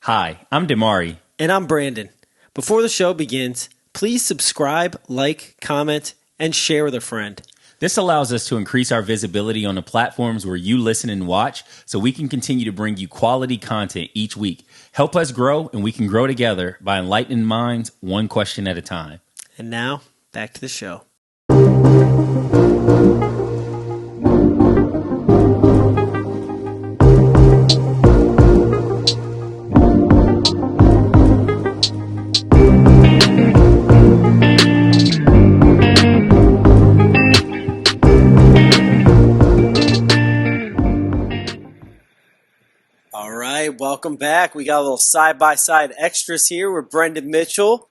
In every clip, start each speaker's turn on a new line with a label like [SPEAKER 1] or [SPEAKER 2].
[SPEAKER 1] Hi, I'm Dimari.
[SPEAKER 2] And I'm Brandon. Before the show begins, please subscribe, like, comment, and share with a friend.
[SPEAKER 1] This allows us to increase our visibility on the platforms where you listen and watch so we can continue to bring you quality content each week. Help us grow, and we can grow together by enlightening minds one question at a time.
[SPEAKER 2] And now, back to the show. All right, welcome back. We got a little side-by-side extras here with Brendan Mitchell.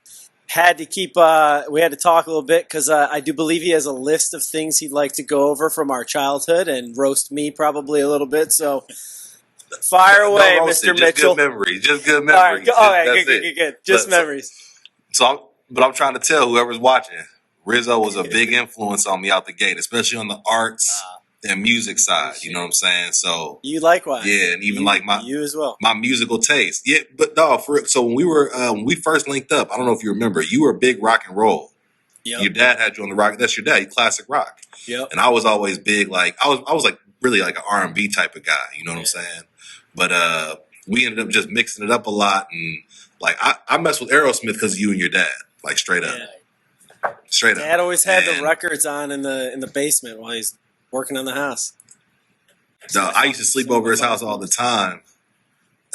[SPEAKER 2] We had to talk a little bit because I do believe he has a list of things he'd like to go over from our childhood and roast me probably a little bit. So fire away, Mr. Mitchell.
[SPEAKER 3] Just good memories.
[SPEAKER 2] All right, good. Just memories.
[SPEAKER 3] But I'm trying to tell whoever's watching, Rizzo was a big influence on me out the gate, especially on the arts and music side. You know what I'm saying? So
[SPEAKER 2] you likewise.
[SPEAKER 3] Yeah, and even
[SPEAKER 2] you as well.
[SPEAKER 3] My musical taste. Yeah, but no, so when we first linked up, I don't know if you remember, you were big rock and roll. Yep. Your dad had you on the rock. That's your dad, classic rock.
[SPEAKER 2] Yep.
[SPEAKER 3] And I was always big, I was like really like an R&B type of guy. You know what I'm saying? But we ended up just mixing it up a lot, and I messed with Aerosmith because of you and your dad, straight up.
[SPEAKER 2] Yeah.
[SPEAKER 3] Straight up.
[SPEAKER 2] Dad always had the records on in the basement while he's working on the house.
[SPEAKER 3] No, I used to sleep over his house all the time,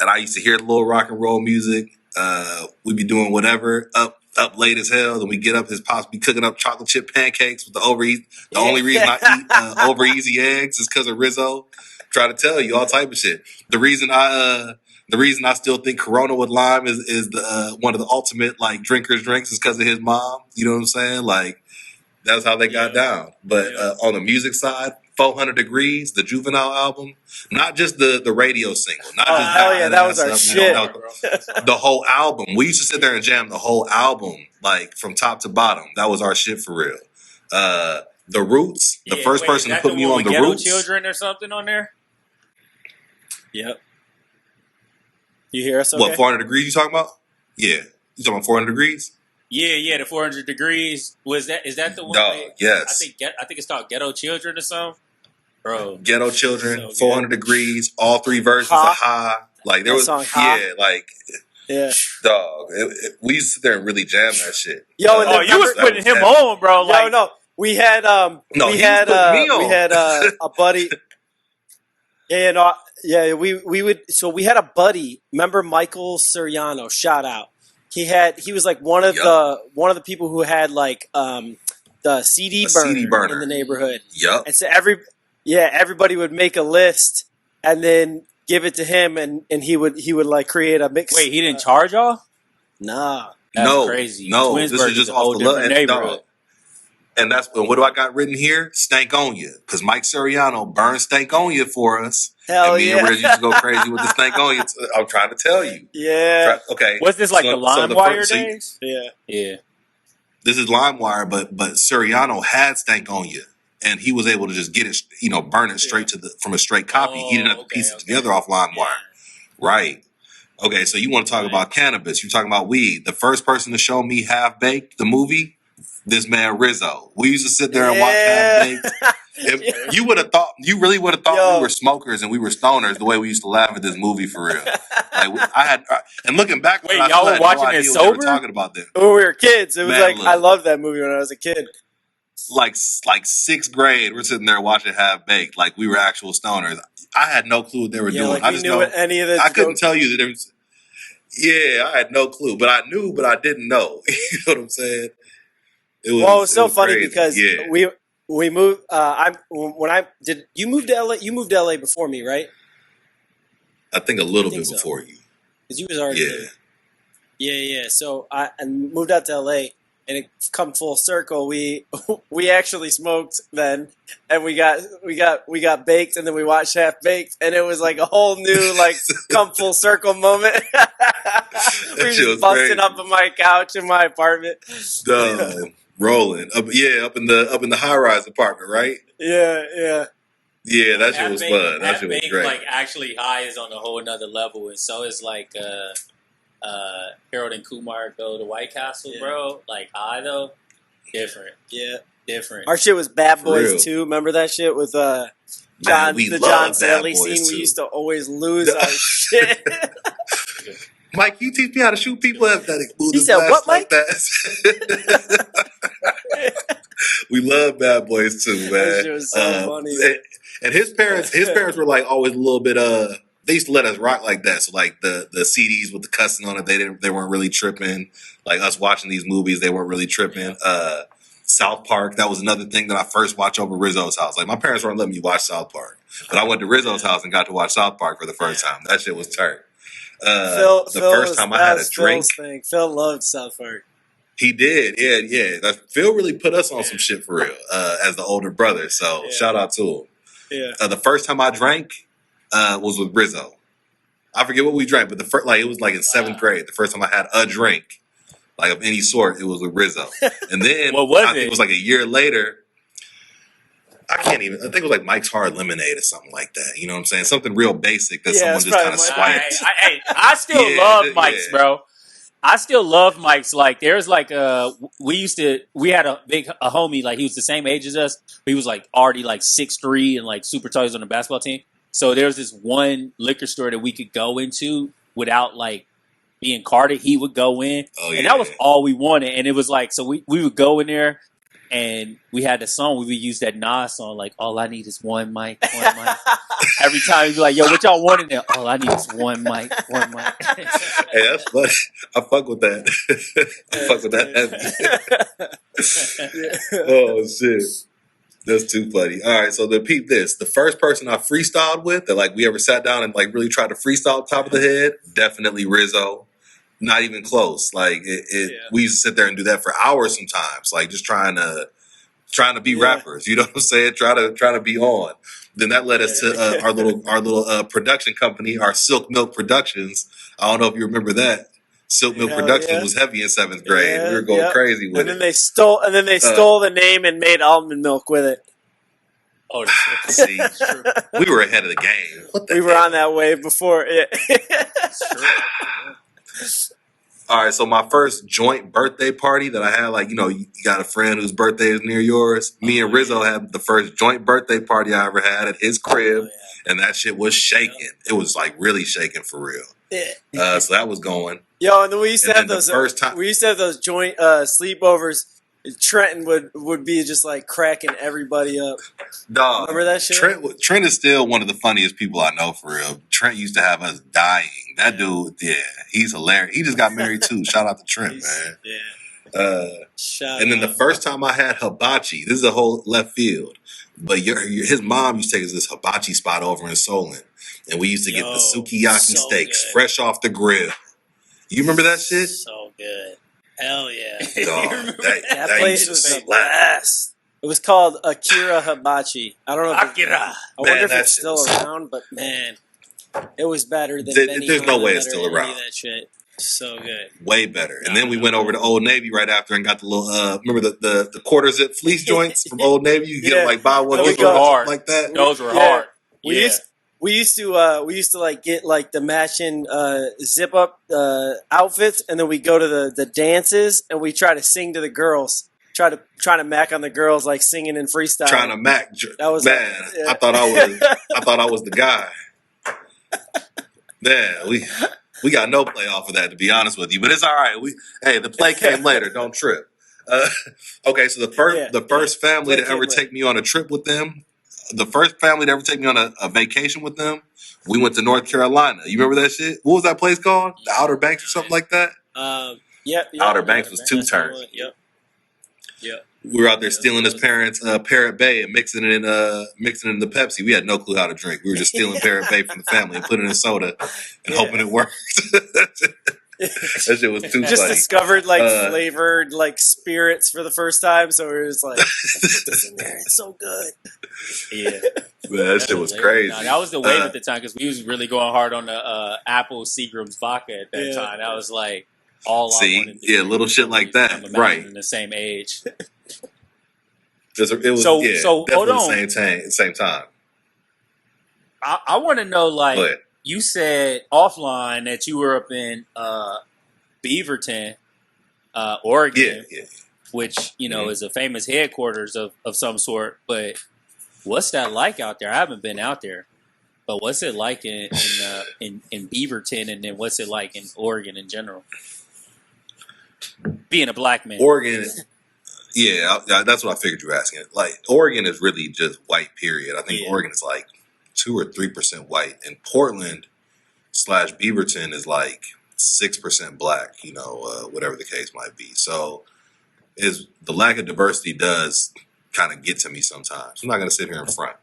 [SPEAKER 3] and I used to hear the little rock and roll music. We'd be doing whatever up late as hell, and we get up. His pops be cooking up chocolate chip pancakes with the only reason I eat over easy eggs is because of Rizzo. Try to tell you all type of shit. The reason I still think Corona with lime is the one of the ultimate drinkers drinks is because of his mom. You know what I'm saying? That's how they got down. But on the music side, 400 Degrees, the Juvenile album, not just the radio single. Not just
[SPEAKER 2] that was our shit.
[SPEAKER 3] The whole album. We used to sit there and jam the whole album, from top to bottom. That was our shit for real. The Roots, the first person to put me on the Roots.
[SPEAKER 1] Children or something on there?
[SPEAKER 2] Yep. You hear us okay?
[SPEAKER 3] What, 400 Degrees you talking about? Yeah. You talking about 400 Degrees?
[SPEAKER 1] Yeah, the 400 Degrees. Is that the one?
[SPEAKER 3] No, yes.
[SPEAKER 1] I think it's called Ghetto Children or something. Bro.
[SPEAKER 3] Ghetto Children, so 400 Degrees, all three versions of Ha. There was
[SPEAKER 2] song, Ha.
[SPEAKER 3] Yeah. Dog. We used to sit there and really jam that shit.
[SPEAKER 2] Yo,
[SPEAKER 1] you was putting him on, bro.
[SPEAKER 2] No. We had we had a buddy. We would. So we had a buddy. Remember Michael Suriano? Shout out. He was one of the people who had the CD burner in the neighborhood.
[SPEAKER 3] Yep.
[SPEAKER 2] And so everybody would make a list and then give it to him, and he would create a mix.
[SPEAKER 1] Wait, he didn't charge y'all?
[SPEAKER 2] Nah.
[SPEAKER 1] That's crazy.
[SPEAKER 3] No,
[SPEAKER 1] Twinsburg
[SPEAKER 3] this is just off the love neighborhood. And what do I got written here? Stank on you. Because Mike Suriano burned Stank on you for us.
[SPEAKER 2] Hell
[SPEAKER 3] and me and Riz used to go crazy with the Stank on you. I'm trying to tell you.
[SPEAKER 2] Yeah.
[SPEAKER 3] Okay.
[SPEAKER 1] Was this the LimeWire days?
[SPEAKER 2] Yeah.
[SPEAKER 3] This is LimeWire, but Suriano had Stank on you. And he was able to just get it, burn it straight from a straight copy. He didn't have to piece it together off LimeWire. Yeah. Right. Okay, so you want to talk about cannabis. You're talking about weed. The first person to show me Half Baked, the movie, this man Rizzo. We used to sit there and watch Half Baked. You really would have thought we were smokers and we were stoners the way we used to laugh at this movie for real. And looking back,
[SPEAKER 1] y'all were watching it sober?
[SPEAKER 3] We were talking about that.
[SPEAKER 2] When we were kids, it was I loved that movie when I was a kid.
[SPEAKER 3] Sixth grade, we're sitting there watching Half Baked, we were actual stoners. I had no clue what they were doing. I just knew what any of this. I couldn't tell you the difference. Yeah, I had no cluue, but I knew, but I didn't know. You know what I'm saying?
[SPEAKER 2] It was so funny crazy. Because we moved. You moved to LA? You moved to LA before me, right?
[SPEAKER 3] I think a little bit before you,
[SPEAKER 2] because you was already there. Yeah. So I moved out to LA, and it come full circle. We actually smoked then, and we got baked, and then we watched Half Baked, and it was a whole new come full circle moment. We was busting up on my couch in my apartment.
[SPEAKER 3] Rolling up in the high rise apartment, right?
[SPEAKER 2] Yeah.
[SPEAKER 3] Yeah, that shit was
[SPEAKER 1] bank,
[SPEAKER 3] fun. That shit was
[SPEAKER 1] bank,
[SPEAKER 3] great.
[SPEAKER 1] like actually high is on a whole another level, and so is like Harold and Kumar go to White Castle, bro. Like high though, different.
[SPEAKER 2] Yeah,
[SPEAKER 1] different.
[SPEAKER 2] Our shit was Bad
[SPEAKER 3] For
[SPEAKER 2] Boys
[SPEAKER 3] real.
[SPEAKER 2] too. Remember that shit with
[SPEAKER 3] Man, we
[SPEAKER 2] the
[SPEAKER 3] love
[SPEAKER 2] John
[SPEAKER 3] Bad
[SPEAKER 2] Sally
[SPEAKER 3] Boys,
[SPEAKER 2] scene?
[SPEAKER 3] too.
[SPEAKER 2] We used to always lose our shit.
[SPEAKER 3] Mike, you teach me how to shoot people that move
[SPEAKER 2] He
[SPEAKER 3] his
[SPEAKER 2] said,
[SPEAKER 3] glass
[SPEAKER 2] "What,
[SPEAKER 3] like
[SPEAKER 2] Mike?"
[SPEAKER 3] that. We love Bad Boys too, man.
[SPEAKER 2] That shit was so funny.
[SPEAKER 3] And his parents were like always a little bit they used to let us rock like that. So like the CDs with the cussing on it, they weren't really tripping. Like us watching these movies, they weren't really tripping. South Park, that was another thing that I first watched over Rizzo's house. Like my parents weren't letting me watch South Park, but I went to Rizzo's house and got to watch South Park for the first time. That shit was turd. The first time I had a drink,
[SPEAKER 2] Phil loved South Park.
[SPEAKER 3] he did, yeah. Phil really put us on some shit for real as the older brother. So shout out to him.
[SPEAKER 2] Yeah.
[SPEAKER 3] The first time I drank was with Rizzo. I forget what we drank, but it was like in seventh grade. The first time I had a drink, like of any sort, it was with Rizzo. And then
[SPEAKER 1] What was
[SPEAKER 3] I think
[SPEAKER 1] it?
[SPEAKER 3] it was like a year later. I think it was like Mike's Hard Lemonade or something like that. You know what I'm saying? Something real basic that someone
[SPEAKER 2] it's
[SPEAKER 3] just kind
[SPEAKER 2] probably
[SPEAKER 3] of
[SPEAKER 2] Mike.
[SPEAKER 3] swiped.
[SPEAKER 1] I still
[SPEAKER 3] Yeah,
[SPEAKER 1] love
[SPEAKER 3] yeah.
[SPEAKER 1] Mike's, bro. I still love Mike's. Like, there's like we had a homie, like he was the same age as us, but he was like already like 6'3" and like super tall. He was on the basketball team. So there's this one liquor store that we could go into without like being carded. He would go in, and that was all we wanted. And it was like, so we would go in there, and we had the song. We would use that Nas song, like all I need is one mic, one mic. Every time he'd be like, yo, what y'all want in there? All I need is one mic, one mic.
[SPEAKER 3] Hey, that's funny. I fuck with that. I fuck with that. Oh shit. That's too funny. All right, so then peep this. The first person I freestyled with that like we ever sat down and like really tried to freestyle top of the head, definitely Rizzo. Not even close. Like we used to sit there and do that for hours sometimes, like just trying to be rappers. You know what I'm saying? Try to be on. Then that led us to our little production company, our Silk Milk Productions. I don't know if you remember that. Silk Milk Productions was heavy in 7th grade. We were going crazy with it.
[SPEAKER 2] And then they stole the name and made almond milk with it.
[SPEAKER 1] Oh,
[SPEAKER 3] see, we were ahead of the game.
[SPEAKER 2] We were on that wave before it.
[SPEAKER 3] All right, so my first joint birthday party that I had, like, you got a friend whose birthday is near yours. Me and Rizzo had the first joint birthday party I ever had at his crib, and that shit was shaking. It was like really shaking for real. So that was going.
[SPEAKER 2] Yo, and then we used to have those.
[SPEAKER 3] We
[SPEAKER 2] used to have those joint sleepovers. Trenton would be just like cracking everybody up.
[SPEAKER 3] Dog,
[SPEAKER 2] remember that shit?
[SPEAKER 3] Trent is still one of the funniest people I know for real. Trent used to have us dying. That dude, he's hilarious. He just got married too. Shout out to Trent, man.
[SPEAKER 2] Yeah.
[SPEAKER 3] And then the first time I had hibachi, this is a whole left field, but his mom used to take us to this hibachi spot over in Solon, and we used to get the sukiyaki steaks fresh off the grill. You remember that shit?
[SPEAKER 1] So good. Hell yeah.
[SPEAKER 3] That
[SPEAKER 2] place was the best. It was called Akira Hibachi. I don't know if
[SPEAKER 1] Akira.
[SPEAKER 2] I wonder if it's still around, but man, it was better than
[SPEAKER 3] there's no way it's still around.
[SPEAKER 2] That shit. So good.
[SPEAKER 3] Way better. And then we went over to Old Navy right after and got the little remember the quarter zip fleece joints from Old Navy? You get them like buy one get one like that.
[SPEAKER 1] Those were hard.
[SPEAKER 2] We used to like get like the matching zip up outfits, and then we go to the dances and we try to sing to the girls. Try to mac on the girls, like singing and freestyle.
[SPEAKER 3] Trying to mac.
[SPEAKER 2] That was
[SPEAKER 3] man. I thought I was the guy. Man, we got no play off of that, to be honest with you. But it's all right. The play came later. Don't trip. Okay, so the first family to ever take me on a trip with them. The first family to ever take me on a vacation with them, we went to North Carolina. You remember that shit? What was that place called? The Outer Banks or something like that? Outer Banks was two turns.
[SPEAKER 2] Yep.
[SPEAKER 3] We were out there stealing his parents' Parrot Bay and mixing it in the Pepsi. We had no clue how to drink. We were just stealing Parrot Bay from the family and putting it in soda and hoping it worked. That shit was too funny.
[SPEAKER 2] Just discovered flavored spirits for the first time, so we were just like, "What's in there? It's so good."
[SPEAKER 1] Yeah,
[SPEAKER 3] man, that shit was crazy.
[SPEAKER 1] No, that was the wave at the time because we was really going hard on the apple Seagram's vodka at that time. That was like all I wanted to do.
[SPEAKER 3] Little shit like that, right?
[SPEAKER 1] In the same age.
[SPEAKER 3] It was
[SPEAKER 1] so hold on.
[SPEAKER 3] Same time.
[SPEAKER 1] I want to know, like,
[SPEAKER 3] Go ahead.
[SPEAKER 1] you said offline that you were up in Beaverton, Oregon,
[SPEAKER 3] Yeah.
[SPEAKER 1] which, is a famous headquarters of some sort. But what's that like out there? I haven't been out there. But what's it like in Beaverton, and then what's it like in Oregon in general? Being a black man.
[SPEAKER 3] Oregon, yeah, that's what I figured you were asking. Like, Oregon is really just white, period. I think Oregon is like 2 or 3% white, and Portland / Beaverton is like 6% black. Whatever the case might be. So, the lack of diversity does kind of get to me sometimes. I'm not gonna sit here in front.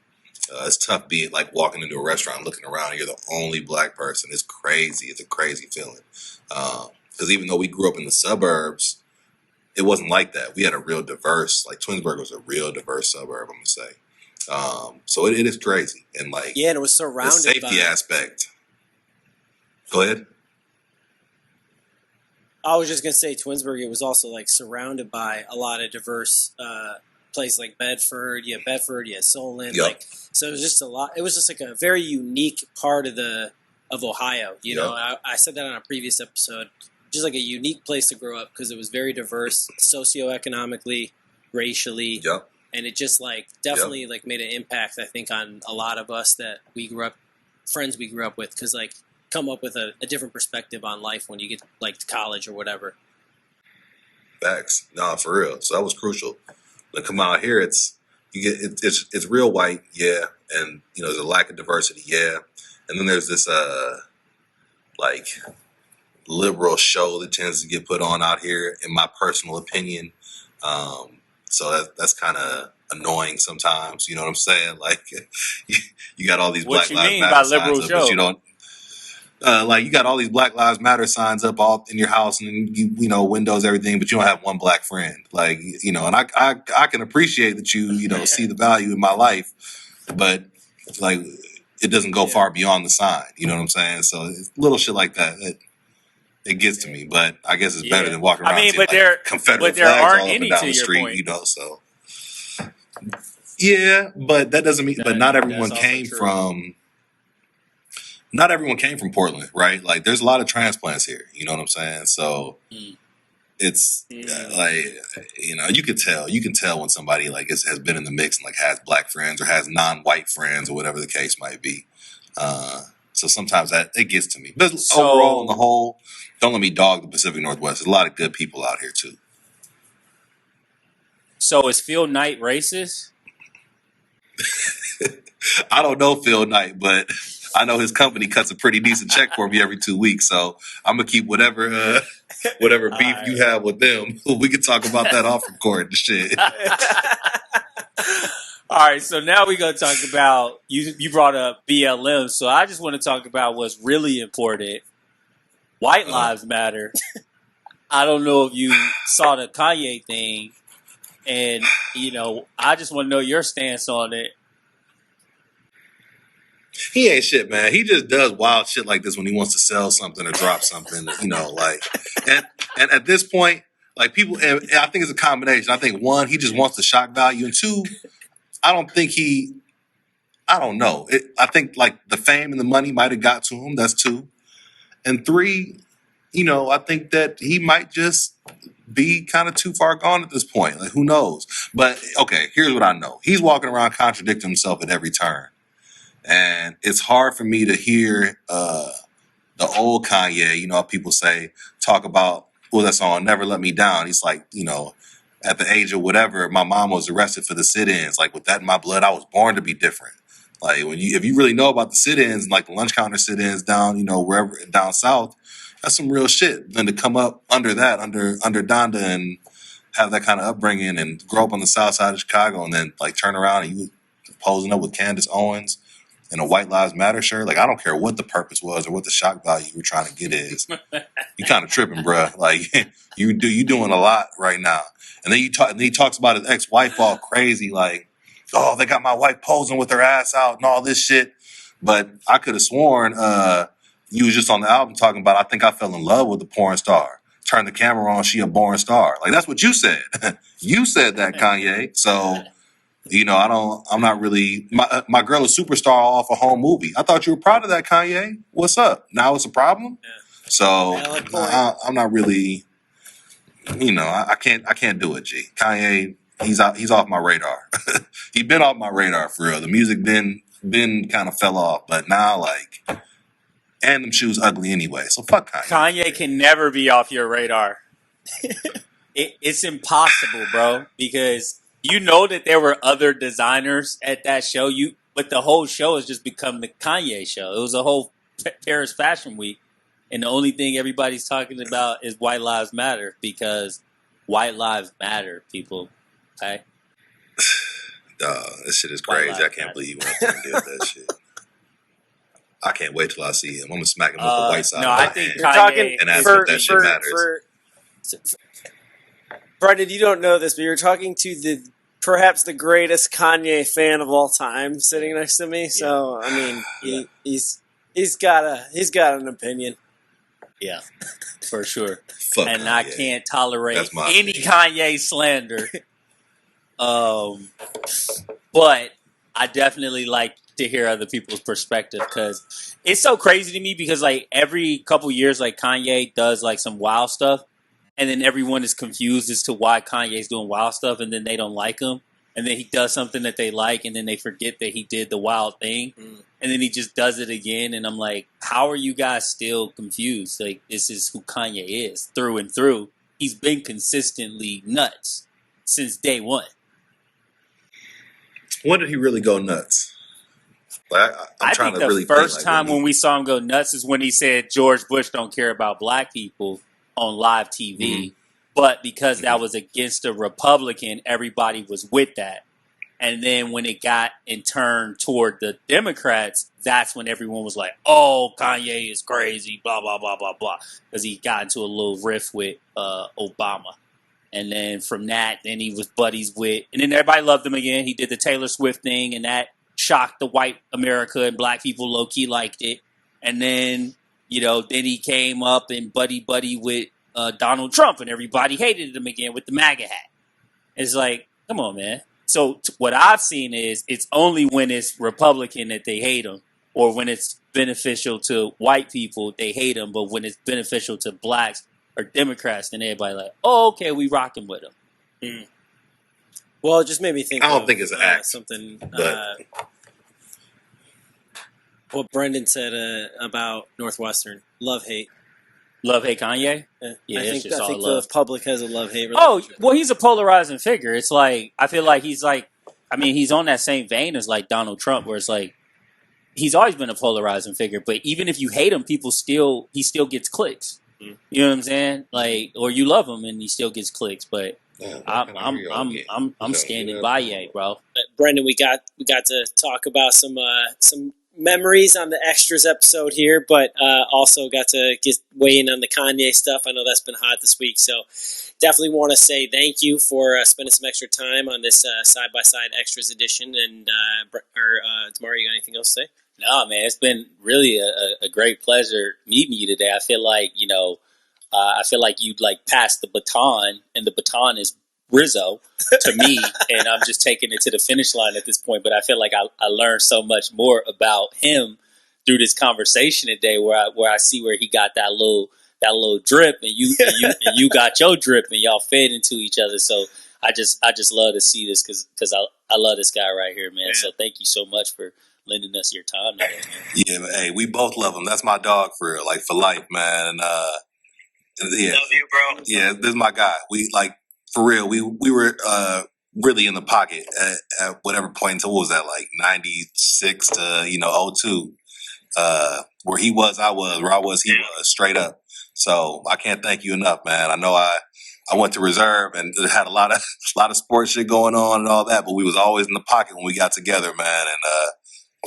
[SPEAKER 3] It's tough being like walking into a restaurant, looking around, and you're the only black person. It's crazy. It's a crazy feeling. Because even though we grew up in the suburbs, it wasn't like that. We had a real diverse, like Twinsburg was a real diverse suburb, I'm gonna say. So it is crazy, and like
[SPEAKER 2] and it was surrounded
[SPEAKER 3] the safety aspect. Go ahead.
[SPEAKER 2] I was just gonna say Twinsburg. It was also like surrounded by a lot of diverse places like Bedford. You had Solon.
[SPEAKER 3] Yep.
[SPEAKER 2] Like, so it was just a lot. It was just like a very unique part of Ohio. You know, I said that on a previous episode. Just like a unique place to grow up because it was very diverse, socioeconomically, racially, and it just like definitely like made an impact. I think on a lot of us that friends we grew up with, because like come up with a different perspective on life when you get like to college or whatever.
[SPEAKER 3] Facts, nah, for real. So that was crucial. To come out here, it's real white, and there's a lack of diversity, and then there's this like liberal show that tends to get put on out here, in my personal opinion. So that's kind of annoying sometimes. You know what I'm saying? Like you got all these Black Lives Matter signs up, but you don't. Like you got all these Black Lives Matter signs up all in your house, and windows, everything, but you don't have one black friend. Like and I can appreciate that you see the value in my life, but like it doesn't go far beyond the sign. You know what I'm saying? So it's little shit like that. It gets to me, but I guess it's better than walking around seeing Confederate flags all up and down the street, so. Yeah, but that doesn't mean. But not everyone came from. Not everyone came from Portland, right? Like, there's a lot of transplants here. You know what I'm saying? So it's like you can tell. You can tell when somebody like has been in the mix and like has black friends or has non-white friends or whatever the case might be. So sometimes that it gets to me. But overall, on the whole, don't let me dog the Pacific Northwest. There's a lot of good people out here too.
[SPEAKER 1] So is Phil Knight racist?
[SPEAKER 3] I don't know Phil Knight, but I know his company cuts a pretty decent check for me every 2 weeks. So I'm gonna keep whatever beef you have with them. We can talk about that off record and shit.
[SPEAKER 1] All right, so now we're going to talk about, you brought up BLM, so I just want to talk about what's really important. White Lives Matter. I don't know if you saw the Kanye thing, and, I just want to know your stance on it.
[SPEAKER 3] He ain't shit, man. He just does wild shit like this when he wants to sell something or drop something, and at this point, like people, and I think it's a combination. I think one, he just wants the shock value, and two, I don't know. I think like the fame and the money might have got to him. That's two. And three, I think that he might just be kind of too far gone at this point. Like, who knows? But okay, here's what I know. He's walking around contradicting himself at every turn. And it's hard for me to hear the old Kanye, how people talk about, that song, Never Let Me Down. He's like, at the age of whatever, my mom was arrested for the sit-ins. Like, with that in my blood, I was born to be different. Like, if you really know about the sit-ins, like the lunch counter sit-ins down, wherever down south, that's some real shit. Then to come up under that, under Donda, and have that kind of upbringing and grow up on the south side of Chicago, and then like turn around and you posing up with Candace Owens in a White Lives Matter shirt. Like, I don't care what the purpose was or what the shock value you were trying to get is. You kind of tripping, bruh. Like, you doing a lot right now. And then he talks about his ex-wife all crazy, like, oh, they got my wife posing with her ass out and all this shit. But I could have sworn you was just on the album talking about, I think I fell in love with a porn star. Turn the camera on, she a born star. Like, that's what you said. You said that, Kanye. So You know, I'm not really. My girl is superstar off a home movie. I thought you were proud of that, Kanye. What's up? Now it's a problem.
[SPEAKER 2] Yeah.
[SPEAKER 3] So
[SPEAKER 2] Valid point.
[SPEAKER 3] I'm not really. You know, I can't do it. G. Kanye, he's off my radar. He's been off my radar for real. The music been kind of fell off, but now like, and them shoes ugly anyway. So fuck Kanye.
[SPEAKER 1] Kanye can never be off your radar. It's impossible, bro, because you know that there were other designers at that show. But the whole show has just become the Kanye show. It was a whole Paris Fashion Week, and the only thing everybody's talking about is White Lives Matter, because White Lives Matter, people. Okay.
[SPEAKER 3] This shit is crazy. I can't believe you went there and did that shit. I can't wait till I see him. I'm gonna smack him with the white side.
[SPEAKER 1] No, I think
[SPEAKER 2] you're talking
[SPEAKER 3] and ask if that shit matters.
[SPEAKER 2] Brendan, you don't know this, but you're talking to perhaps the greatest Kanye fan of all time sitting next to me. So I mean, he's got an opinion.
[SPEAKER 1] Yeah, for sure.
[SPEAKER 3] Fuck
[SPEAKER 1] and
[SPEAKER 3] Kanye.
[SPEAKER 1] I can't tolerate any
[SPEAKER 3] opinion.
[SPEAKER 1] Kanye slander. But I definitely like to hear other people's perspective, because it's so crazy to me, because like every couple years, like Kanye does like some wild stuff, and then everyone is confused as to why Kanye's doing wild stuff, and then they don't like him, and then he does something that they like, and then they forget that he did the wild thing, and then he just does it again, and I'm like, how are you guys still confused? Like, this is who Kanye is through and through. He's been consistently nuts since day one.
[SPEAKER 3] When did he really go nuts? Like, I'm trying
[SPEAKER 1] think
[SPEAKER 3] to really
[SPEAKER 1] the first
[SPEAKER 3] think,
[SPEAKER 1] time when we saw him go nuts is when he said George Bush don't care about black people on live TV.
[SPEAKER 3] Mm-hmm.
[SPEAKER 1] But because that was against a Republican, everybody was with that. And then when it got and turned toward the Democrats, that's when everyone was like, oh, Kanye is crazy, blah, blah, blah, blah, blah. Because he got into a little riff with Obama. And then from that, then he was buddies with, and then everybody loved him again. He did the Taylor Swift thing, and that shocked the white America, and black people low-key liked it. And then, then he came up and buddy with Donald Trump, and everybody hated him again with the MAGA hat. It's like, come on, man. So what I've seen is it's only when it's Republican that they hate him, or when it's beneficial to white people, they hate him. But when it's beneficial to blacks or Democrats, then everybody like, oh, okay, we rocking with him.
[SPEAKER 2] Mm. Well, it just made me think.
[SPEAKER 3] I don't think it's an act.
[SPEAKER 2] Something. What Brendan said about Northwestern. Love hate
[SPEAKER 1] Kanye.
[SPEAKER 2] Yeah, I think the public has a love hate.
[SPEAKER 1] Oh, well, he's a polarizing figure. It's like, I feel like he's like, I mean, he's on that same vein as like Donald Trump, where it's like he's always been a polarizing figure. But even if you hate him, he still gets clicks. You know what I'm saying? Like, or you love him and he still gets clicks. But I'm standing by Ye, bro.
[SPEAKER 2] Brendan, we got to talk about some memories on the extras episode here, but also got to weigh in on the Kanye stuff. I know that's been hot this week, so definitely want to say thank you for spending some extra time on this side-by-side extras edition. And Dimari, you got anything else to say?
[SPEAKER 1] No, man, it's been really a great pleasure meeting you today. I feel like, you'd like passed the baton, and the baton is Rizzo to me, and I'm just taking it to the finish line at this point. But I feel like I learned so much more about him through this conversation today, where I see where he got that little drip, and you got your drip, and y'all fed into each other. So I just love to see this, because I love this guy right here, man. Yeah. So thank you so much for lending us your time today, man.
[SPEAKER 3] Yeah, but hey, we both love him. That's my dog for real, like for life, man. And
[SPEAKER 2] love you, bro.
[SPEAKER 3] Yeah, this is my guy. We like for real. We were really in the pocket at whatever point until, what was that, like 96 to 02, where he was, I was, where I was, he was, straight up. So I can't thank you enough, man. I know I went to reserve and had a lot of sports shit going on and all that, but we was always in the pocket when we got together, man. And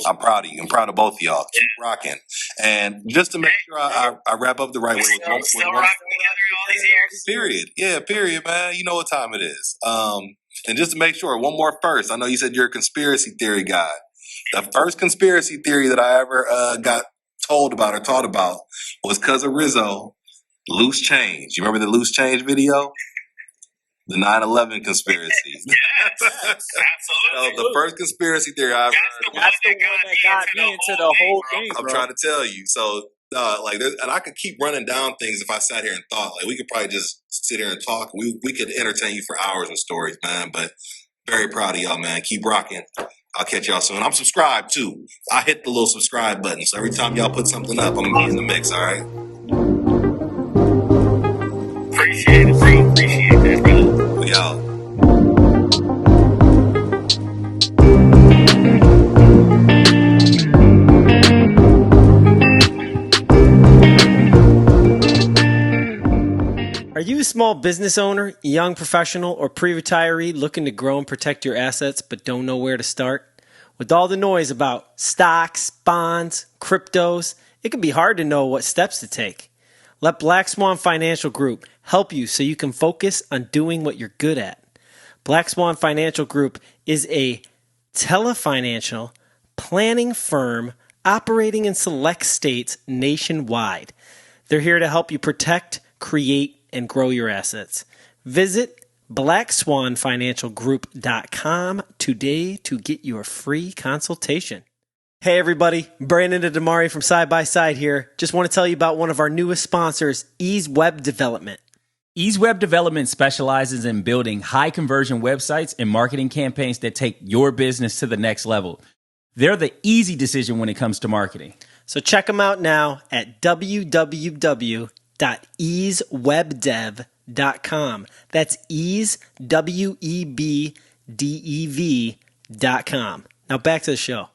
[SPEAKER 3] I'm proud of you. I'm proud of both of y'all. Keep rocking. And just to make sure I wrap up the right way.
[SPEAKER 2] Still rocking together all these years.
[SPEAKER 3] Period. Yeah, period, man. You know what time it is. And just to make sure, one more first. I know you said you're a conspiracy theory guy. The first conspiracy theory that I ever got told about or taught about was because of Rizzo, Loose Change. You remember the Loose Change video? The 9/11 conspiracy.
[SPEAKER 4] Absolutely.
[SPEAKER 3] The first conspiracy theory I've heard.
[SPEAKER 2] That's the one that got me into the whole thing,
[SPEAKER 3] I'm
[SPEAKER 2] bro.
[SPEAKER 3] trying to tell you. So, and I could keep running down things if I sat here and thought. Like, we could probably just sit here and talk. We could entertain you for hours with stories, man. But very proud of y'all, man. Keep rocking. I'll catch y'all soon. I'm subscribed too. I hit the little subscribe button. So every time y'all put something up, I'm gonna be in the mix. All right.
[SPEAKER 4] Appreciate it, bro. Appreciate that, brother.
[SPEAKER 3] We out.
[SPEAKER 2] Are you a small business owner, young professional, or pre-retiree looking to grow and protect your assets but don't know where to start? With all the noise about stocks, bonds, cryptos, it can be hard to know what steps to take. Let Black Swan Financial Group help you so you can focus on doing what you're good at. Black Swan Financial Group is a telefinancial planning firm operating in select states nationwide. They're here to help you protect, create, and grow your assets. Visit blackswanfinancialgroup.com today to get your free consultation. Hey everybody, Brandon and Dimari from Side by Side here. Just want to tell you about one of our newest sponsors, Ease Web Development.
[SPEAKER 1] Ease Web Development specializes in building high conversion websites and marketing campaigns that take your business to the next level. They're the easy decision when it comes to marketing.
[SPEAKER 2] So check them out now at www.easewebdev.com. That's ease, WEBDEV.com. Now back to the show.